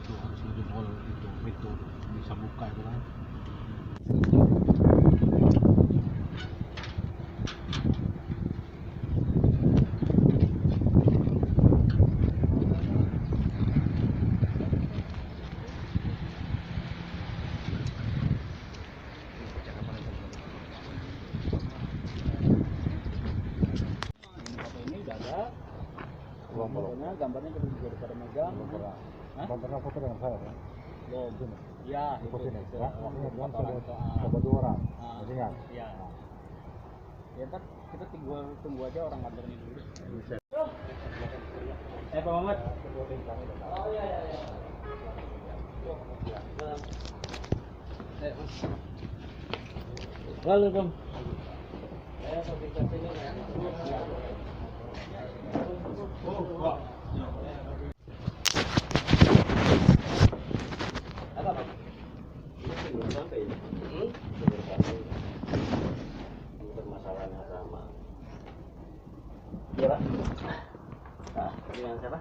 Itu harus ngejebol itu pintu bisa buka itu kan. Gambarnya juga pada megang. Pernah foto dengan saya kan? Belum. Ya, Foto ini itu. ya. Waktu itu ada 2 orang. Masih ingat? Iya. Ya ntar kita tunggu aja orang kantornya dulu. Bisa. Pak Muhammad. Oh iya. Lalu Bang. Saya sampai ke sini ya. Oh, apa Pak? Ini belum sampai. Permasalahan yang sama. Iya Pak. Dengan siapa?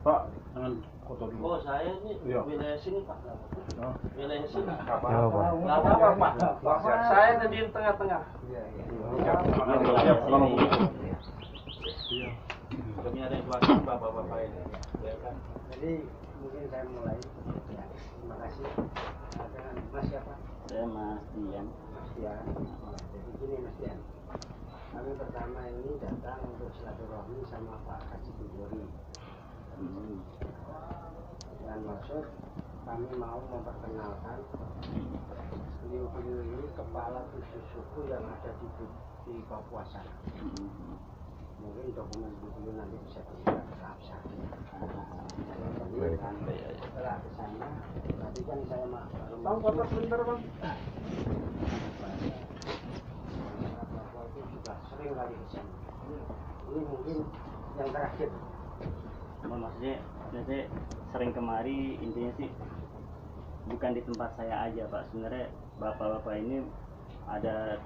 Pak, dengan foto dulu. Oh saya ini wilayah sini Pak. Wilayah sini. Apa? Pak. Saya tadi di tengah-tengah. Kami ada yang belakang bapak-bapak ini. Jadi mungkin saya mulai. Ya, terima kasih. Dengan Mas siapa? Saya Mas Dian. Mas Dian. Jadi gini Mas Dian. Kami pertama ini datang untuk silaturahmi sama Pak Haji Bujori. Dengan maksud kami mau memperkenalkan beliau ini kepala 7 suku yang ada di Papua sana. Mungkin dokumen beliau nanti bisa dilihat ke Absa. Setelah ke sana, tadi kan saya Bang, foto sebentar Bang. Papua itu juga sering kali ke sana. Ini mungkin yang terakhir. Maksudnya sering kemari, intinya sih bukan di tempat saya aja Pak. Sebenarnya bapak-bapak ini ada,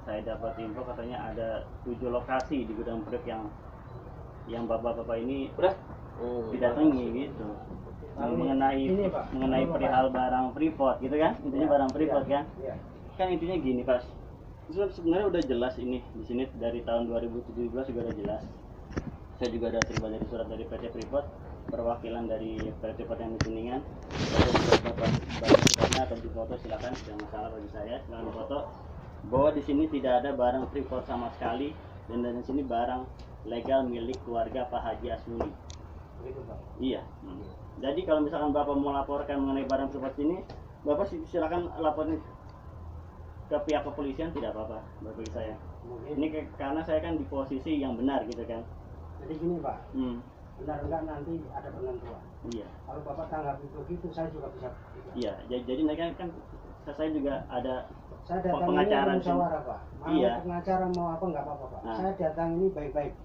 saya dapat info katanya ada 7 lokasi di gudang Priok yang bapak-bapak ini didatangi gitu. Mengenai perihal barang Freeport gitu kan, intinya barang Freeport kan. Kan intinya gini Pak, sebenarnya udah jelas ini di sini dari tahun 2017 juga udah jelas. Saya juga ada terima dari surat dari PT Freeport, perwakilan dari PT Freeport yang di Kuningan. Bapak atau di foto silakan, tidak masalah bagi saya, silakan foto. Bahwa di sini tidak ada barang Freeport sama sekali, dan di sini barang legal milik keluarga Pak Haji Asmuni. Begitu Pak. Iya. Jadi kalau misalkan Bapak mau laporkan mengenai barang Freeport ini, Bapak silakan laporin ke pihak kepolisian, tidak apa-apa bagi saya. Ini karena saya kan di posisi yang benar gitu kan. Jadi gini Pak, benar enggak nanti ada penentuan. Iya. Kalau Bapak tanggapi begitu, saya juga bisa. Iya, jadi mereka kan saya juga ada pengacara musyawarah Pak. Mau iya. pengacara mau apa enggak apa-apa Pak. Nah. Saya datang ini baik-baik.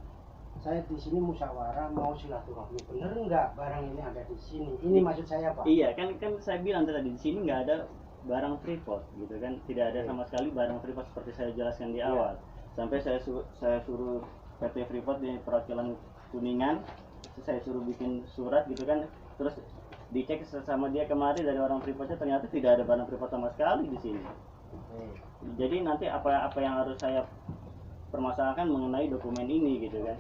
Saya di sini musyawarah mau silaturahmi. Bener enggak barang ini ada di sini? Ini maksud saya Pak. Iya, kan saya bilang tadi di sini nggak ada barang Freeport gitu kan. Tidak ada sama sekali barang Freeport seperti saya jelaskan di awal. Sampai saya suruh PT Freeport di perwakilan Kuningan, saya suruh bikin surat gitu kan, terus dicek sama dia kemarin dari orang Freeportnya, ternyata tidak ada barang Freeport sama sekali di sini. Jadi nanti apa yang harus saya permasalahkan mengenai dokumen ini gitu kan.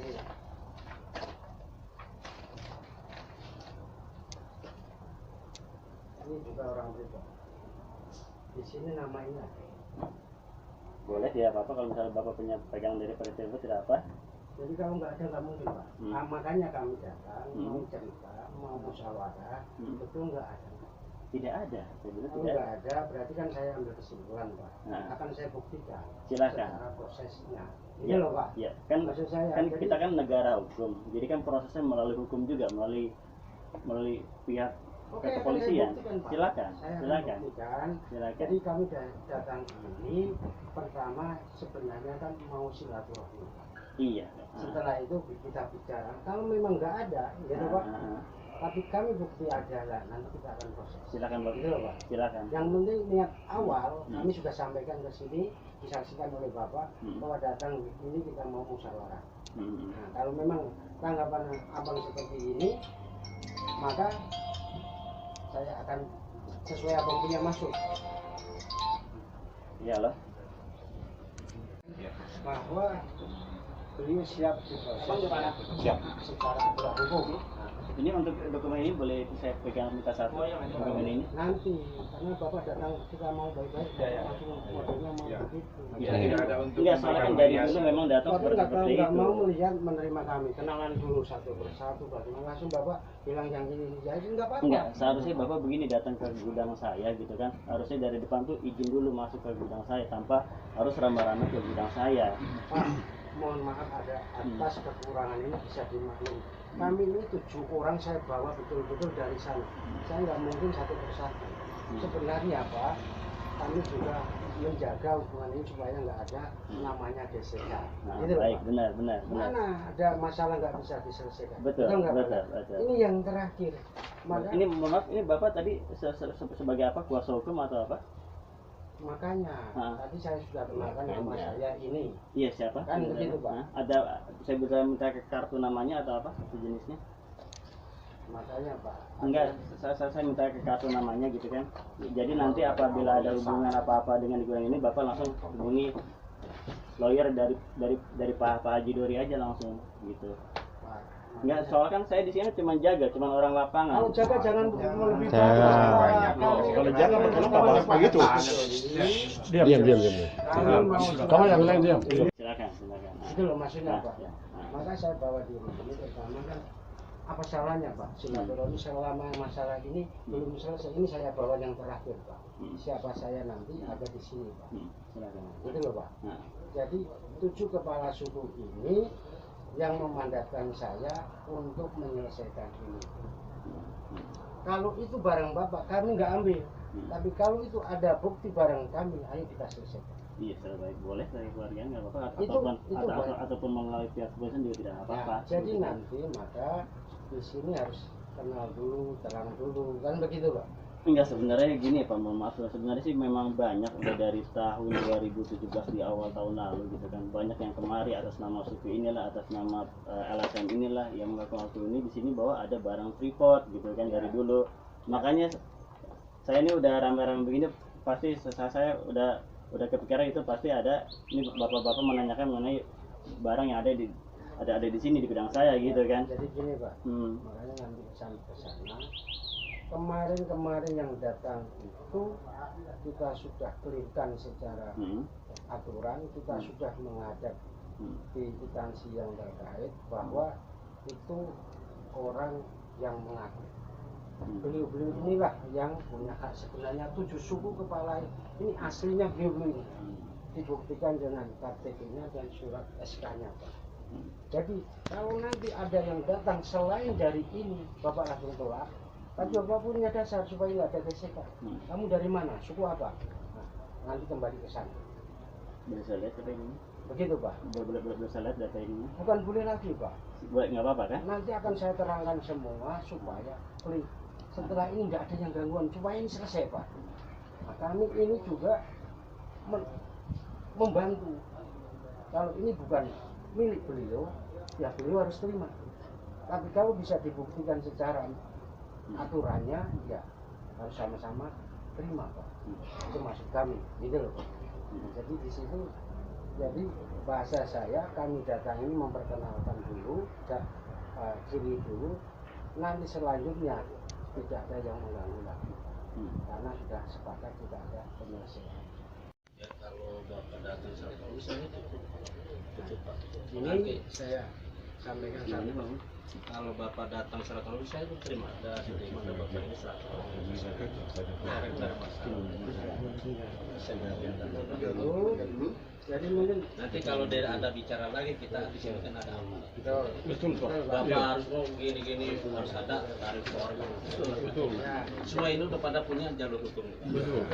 Ini juga orang Freeport. Di sini nama ini ada. Boleh tidak apa-apa kalau misalnya Bapak punya pegangan dari PT Freeport, tidak apa. Jadi kalau nggak ada nggak mungkin Pak. Nah, makanya kami datang mau cerita, mau musyawarah, itu nggak ada. Tidak ada. Nggak ada, berarti kan saya ambil kesimpulan Pak. Akan saya buktikan. Silakan. Secara prosesnya. Ini loh Pak. Iya. Kan maksud saya. Kan jadi, kita kan negara hukum. Jadi kan prosesnya melalui hukum juga, melalui pihak kepolisian. Silakan. Silakan. Jadi kami datang ini pertama sebenarnya kan mau silaturahmi. Iya. Setelah itu kita bicara. Kalau memang nggak ada, gitu Pak. Tapi kami bukti ada, nanti kita akan proses. Silakan Bapak. Gitu loh, Pak. Silakan. Yang penting niat awal kami sudah sampaikan ke sini, disaksikan oleh Bapak bahwa datang ini kita mau musyawarah. Nah, kalau memang tanggapan abang seperti ini, maka saya akan sesuai abang punya masuk. Iyalah. Bahwa beliau siap diproses Siap. secara aturan hukum. Ini untuk dokumen ini boleh saya pegang minta satu dokumen ini. Nanti karena Bapak datang kita mau baik-baik, langsung modelnya mau begitu. Iya. Tidak ada untuk Enggak, soalnya kan dari dulu memang datang Bapak nggak seperti nggak itu. mau melihat menerima kami, kenalan dulu satu persatu, bagaimana langsung Bapak bilang yang ini jadi nggak apa-apa. Enggak, seharusnya Bapak begini datang ke gudang saya gitu kan. Harusnya dari depan tuh izin dulu masuk ke gudang saya tanpa harus ramai-ramai ke gudang saya. Pak, mohon maaf ada atas kekurangan ini bisa dimaklumi. Kami ini 7 orang saya bawa betul-betul dari sana. Saya nggak mungkin satu persatu. Sebenarnya Pak, kami juga menjaga hubungan ini supaya nggak ada namanya gesekan. Nah, Gitu, baik, Pak. benar. Mana ada masalah nggak bisa diselesaikan? Betul, nggak, Pak? betul. Ini yang terakhir. Maka, Ini mohon maaf, ini Bapak tadi sebagai apa? Kuasa hukum atau apa? makanya tadi saya sudah kenalkan nama saya ini. Iya, siapa? Kan begitu, Pak. Nah, ada saya bisa minta ke kartu namanya atau apa sejenisnya? Makanya Pak. Enggak, saya minta ke kartu namanya gitu kan. Jadi nanti apabila ada hubungan apa-apa dengan gudang ini, Bapak langsung hubungi lawyer dari Pak Haji Dori aja langsung gitu. Enggak, soalnya kan saya di sini cuma jaga, cuma orang lapangan. Kalau jaga jangan lebih banyak. Kalau jaga kenapa bahas begitu? Diam. Kamu yang lain diam. Silakan. Nah, Itu loh maksudnya Pak. ya. Maka saya bawa diri ini pertama kan apa salahnya Pak? Silaturahmi selama masalah ini belum selesai, ini saya bawa yang terakhir Pak. Siapa saya nanti ada di sini Pak. Silakan. Itu loh Pak. Nah, Jadi 7 kepala suku ini yang memandatkan saya untuk menyelesaikan ini. Kalau itu barang Bapak, kami nggak ambil. Tapi kalau itu ada bukti barang kami, ayo kita selesaikan. iya, baik, boleh dari keluarga nggak apa-apa Itu baik. ataupun melalui pihak kepolisian juga tidak apa-apa. Nah, jadi nanti maka di sini harus kenal dulu, terang dulu, kan begitu Pak? Enggak, sebenarnya gini Pak, mohon maaf, sebenarnya sih memang banyak udah dari tahun 2017 di awal tahun lalu gitu kan, banyak yang kemari atas nama suku inilah, atas nama LSM inilah yang melakukan waktu ini di sini bahwa ada barang Freeport gitu kan dari dulu. Makanya saya ini udah rame-rame begini pasti saya udah kepikiran itu pasti ada ini bapak-bapak menanyakan mengenai barang yang ada di sini di gudang saya gitu kan. Jadi gini Pak, makanya nanti sampai ke sana. Kemarin yang datang itu kita sudah clearkan secara aturan, kita sudah menghadap di instansi yang terkait bahwa itu orang yang mengaku. Beliau inilah yang punya hak sebenarnya 7 suku kepala ini aslinya beliau ini. Dibuktikan dengan KTP-nya dan surat SK-nya Pak. Jadi kalau nanti ada yang datang selain dari ini, Bapak langsung tolak. Tapi Bapak punya dasar supaya nggak ada gesekan. Kamu dari mana? Suku apa? Nah, nanti kembali ke sana. Boleh saya lihat data ini? Begitu Pak. Boleh saya lihat data ini? Bukan boleh lagi Pak. Boleh, nggak apa-apa kan? Nanti akan saya terangkan semua supaya setelah ini nggak ada yang gangguan supaya ini selesai Pak. Nah, kami ini juga membantu. Kalau ini bukan milik beliau, ya beliau harus terima. Tapi kalau bisa dibuktikan secara aturannya, ya harus sama-sama terima Pak. Itu maksud kami, gitu loh Pak. Jadi di situ, jadi bahasa saya kami datang ini memperkenalkan dulu, ciri dulu. Nanti selanjutnya tidak ada yang mengganggu lagi, karena sudah sepakat tidak ada penyelesaian. Ya kalau Bapak datang satu saya cukup Pak. Ini saya sampaikan satu. Kalau Bapak datang 100 saya pun terima. Ada Bapak ini 100. Dulu Jadi mungkin Nanti kalau dia ada bicara lagi kita di sini kan ada apa? Betul Pak. Bapak harus mau gini-gini harus ada tarik keluarga. Betul. ya, Semua ini udah pada punya jalur hukum. Betul.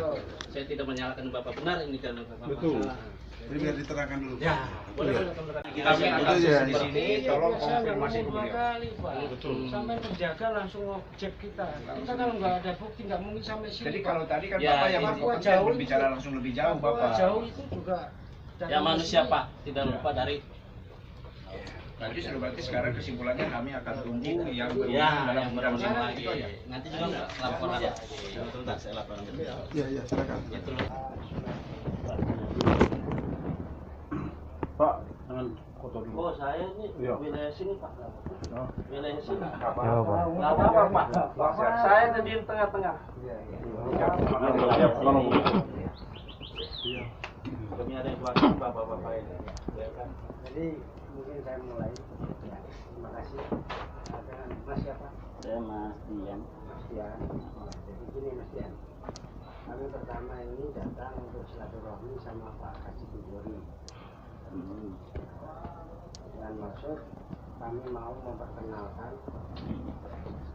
Saya tidak menyalahkan Bapak, benar ini kan Bapak. Betul. masalah. Jadi biar diterangkan dulu. Ya, boleh Iya. boleh menerangkan. Kami akan ya. di sini tolong konfirmasi ke dua beliau. kali Pak. Betul. Sampai penjaga langsung ngecek kita. Kita kalau nggak ada bukti nggak mungkin sampai sini. Jadi Pak. kalau tadi kan Ya, Bapak yang ini melaporkan jauh saya berbicara itu. langsung lebih jauh Papua Bapak. jauh itu juga. Ya manusia Pak, tidak lupa dari Berarti sudah berarti sekarang kesimpulannya kami akan tunggu yang berwenang ya dalam yang bidang berusaha ini. lagi. Nanti juga laporan. Sebentar, saya laporan. Iya, iya, silakan. Itu loh. Pak, jangan foto dulu. Oh, saya ini Iya. wilayah sini Pak. Oh. Wilayah sini. Ya, Pak. Nggak apa-apa Pak. Saya ada di tengah-tengah. Iya, Wilayah kalau sini. begitu. Iya. Kami ada yang kuasa bapak-bapak ini. Ya kan? Jadi mungkin saya mulai. Ya, terima kasih. Dengan Mas siapa? Saya Mas Dian. Mas Dian. Jadi gini Mas Dian. Kami pertama ini datang untuk silaturahmi sama Pak Haji Bujori. Dengan maksud kami mau memperkenalkan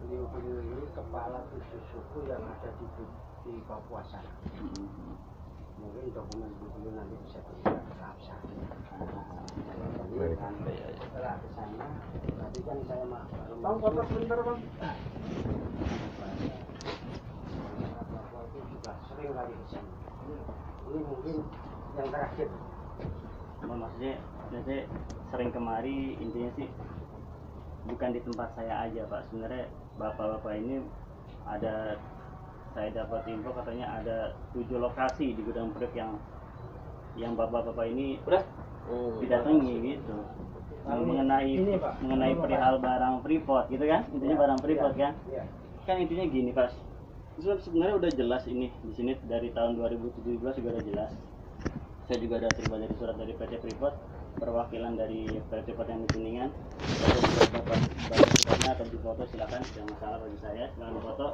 beliau-beliau ini kepala 7 suku yang ada di Papua sana. Mungkin dokumen beliau nanti bisa dilihat ke Absa. Jadi kan setelah ke sana, tadi kan saya Bang, foto sebentar Bang. Papua itu juga sering kali ke sana. Ini mungkin yang terakhir. Maksudnya saya sering kemari, intinya sih bukan di tempat saya aja Pak. Sebenarnya bapak-bapak ini ada, saya dapat info katanya ada 7 lokasi di gudang Prip yang bapak-bapak ini didatangi gitu. Mengenai Ini, Pak. mengenai perihal barang Freeport gitu kan, intinya barang Freeport kan. Iya. Kan intinya gini Pak, sebenarnya udah jelas ini di sini dari tahun 2017 juga udah jelas. Saya juga ada terima dari surat dari PT Freeport, perwakilan dari PT Freeport yang di Kuningan. Bapak suratnya atau di foto silakan, tidak masalah bagi saya, silakan di foto.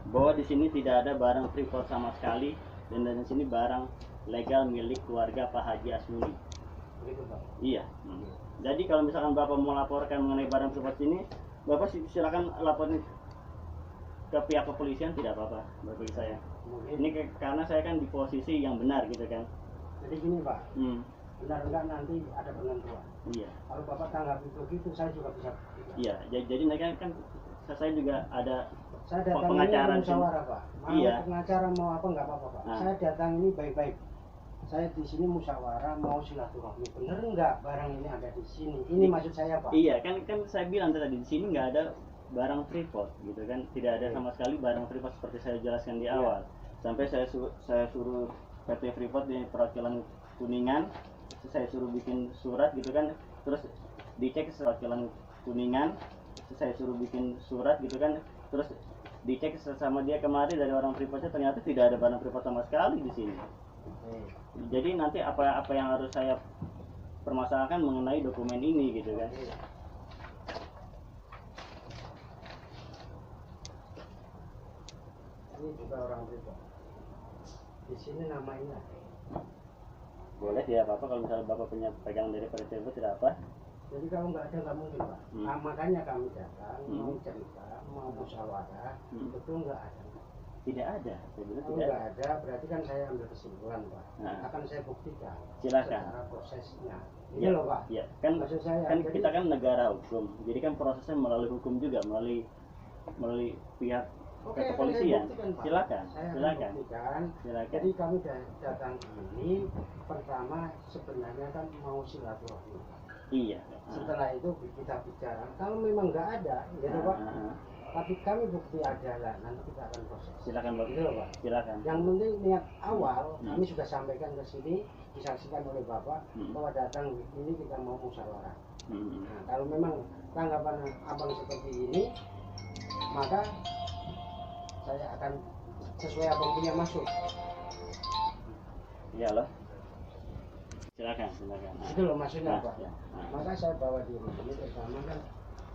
Bahwa di sini tidak ada barang Freeport sama sekali dan di sini barang legal milik keluarga Pak Haji Asmuni. Begitu Pak. Iya. Jadi kalau misalkan Bapak mau laporkan mengenai barang Freeport ini, Bapak silakan laporin ke pihak kepolisian, tidak apa-apa bagi saya. Mungkin Ini karena saya kan di posisi yang benar gitu kan. jadi gini Pak, benar enggak nanti ada penentuan. Iya. Kalau Bapak tanggapi begitu, saya juga bisa. Iya. Jadi mereka kan saya juga ada Saya datang pengacara ini di sini. musyawarah Pak. Mau Iya. pengacara mau apa nggak apa-apa Pak. Nah. Saya datang ini baik-baik. Saya di sini musyawarah mau silaturahmi. Bener nggak barang ini ada di sini? Ini maksud saya Pak. Iya, kan saya bilang tadi di sini nggak ada barang Freeport gitu kan. Tidak ada sama sekali barang Freeport seperti saya jelaskan di awal. Sampai saya suruh PT Freeport di perwakilan Kuningan, saya suruh bikin surat gitu kan. Terus dicek perwakilan Kuningan, saya suruh bikin surat gitu kan. Terus dicek sama dia kemarin dari orang Freeportnya, ternyata tidak ada barang Freeport sama sekali di sini. Jadi nanti apa yang harus saya permasalahkan mengenai dokumen ini gitu kan. Ini juga orang Freeport. Di sini namanya. Boleh tidak apa-apa kalau misalnya Bapak punya pegangan dari PT Freeport, tidak apa. Jadi kalau nggak ada nggak mungkin Pak. Nah, makanya kami datang mau cerita, mau musyawarah, betul nggak ada. Tidak ada, saya bilang Kalau tidak nggak ada. ada, berarti kan saya ambil kesimpulan Pak. Nah. Akan saya buktikan. Silakan. Secara prosesnya. Ini Ya, loh Pak. ya, kan Maksud saya, kan jadi- kita kan negara hukum, jadi kan prosesnya melalui hukum juga, melalui pihak Oke, kepolisian. akan saya buktikan, Pak. Silakan, Saya akan silakan, buktikan. silakan. Jadi kami datang ini pertama sebenarnya kan mau silaturahmi. Iya. Setelah itu kita bicara. Kalau memang nggak ada, gitu Pak. Tapi kami bukti ada lah. Nanti kita akan proses. Silakan Bapak. Gitu loh, Pak. Silakan. Yang penting niat awal kami sudah sampaikan ke sini, disaksikan oleh Bapak bahwa datang ini kita mau musyawarah. Nah, kalau memang tanggapan abang seperti ini, maka saya akan sesuai abang punya masuk. Iya loh. Silakan. Itu loh maksudnya Nah, Pak. ya. Nah. Maka saya bawa diri ini pertama kan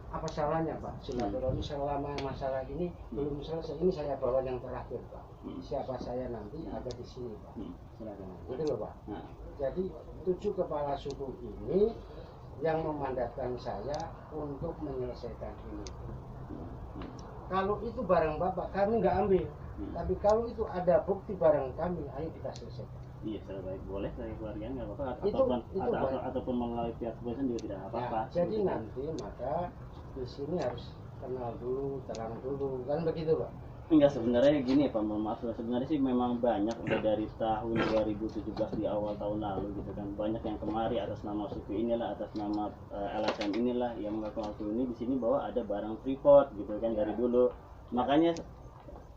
apa salahnya Pak? Silaturahmi selama masalah ini belum selesai. Ini saya bawa yang terakhir Pak. Siapa saya nanti ada di sini Pak. Silakan. Itu loh Pak. Nah. Jadi 7 kepala suku ini yang memandatkan saya untuk menyelesaikan ini. Kalau itu barang Bapak, kami nggak ambil. Tapi kalau itu ada bukti barang kami, ayo kita selesaikan. Iya, secara baik boleh dari keluarga nggak apa-apa. Itu Ataupun melalui pihak kepolisian juga tidak apa-apa. Ya, jadi nanti maka di sini harus kenal dulu, terang dulu, kan begitu Pak? Enggak, sebenarnya gini Pak, mohon maaf, sebenarnya sih memang banyak udah dari tahun 2017 di awal tahun lalu gitu kan, banyak yang kemari atas nama suku inilah, atas nama LSM inilah yang mengaku ini di sini bahwa ada barang Freeport gitu kan dari dulu. Makanya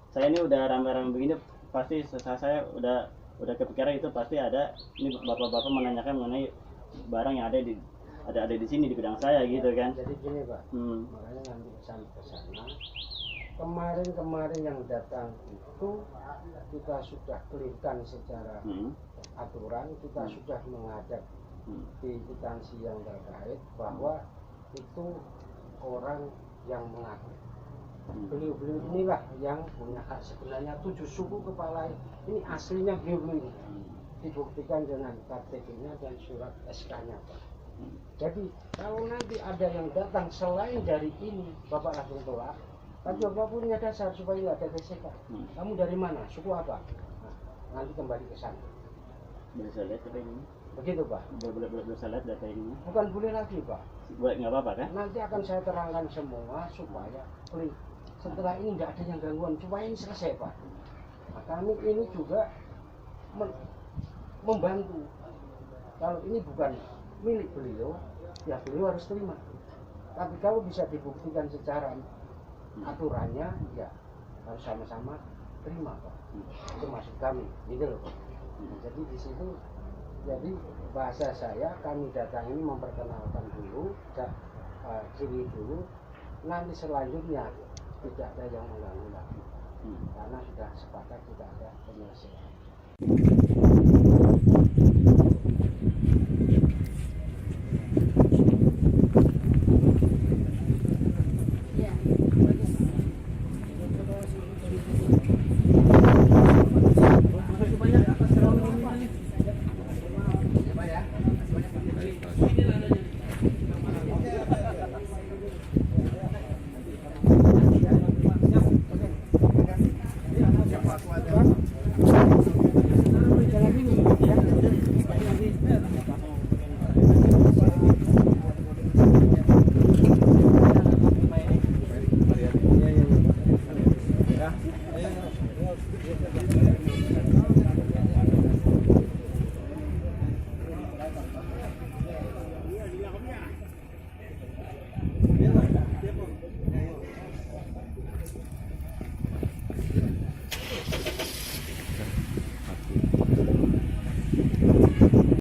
saya ini udah rame-rame begini pasti saya udah kepikiran itu pasti ada ini bapak-bapak menanyakan mengenai barang yang ada di sini di gudang saya gitu kan. Jadi gini Pak, makanya nanti sampai ke sana. Kemarin yang datang itu kita sudah clearkan secara aturan, kita sudah menghadap di instansi yang terkait bahwa itu orang yang mengaku. Beliau-beliau inilah yang punya hak sebenarnya 7 suku kepala ini aslinya beliau ini. Dibuktikan dengan KTP-nya dan surat SK-nya Pak. Jadi kalau nanti ada yang datang selain dari ini, Bapak langsung tolak. Tapi Bapak punya dasar supaya nggak ada TCK. Kamu dari mana? Suku apa? Nah, nanti kembali ke sana. Boleh saya lihat data ini? Begitu Pak? Boleh saya lihat data ini? Bukan boleh lagi Pak. Boleh, nggak apa-apa kan? Nanti akan saya terangkan semua supaya setelah ini nggak ada yang gangguan, supaya ini selesai Pak. Nah, kami ini juga membantu. Kalau ini bukan milik beliau, ya beliau harus terima. Tapi kalau bisa dibuktikan secara aturannya, ya harus sama-sama terima Pak. Itu maksud kami, gitu loh Pak. Jadi di situ, jadi bahasa saya, kami datang ini memperkenalkan dulu, ciri dulu. Nanti selanjutnya tidak ada yang mengganggu lagi, karena sudah sepakat tidak ada penyelesaian.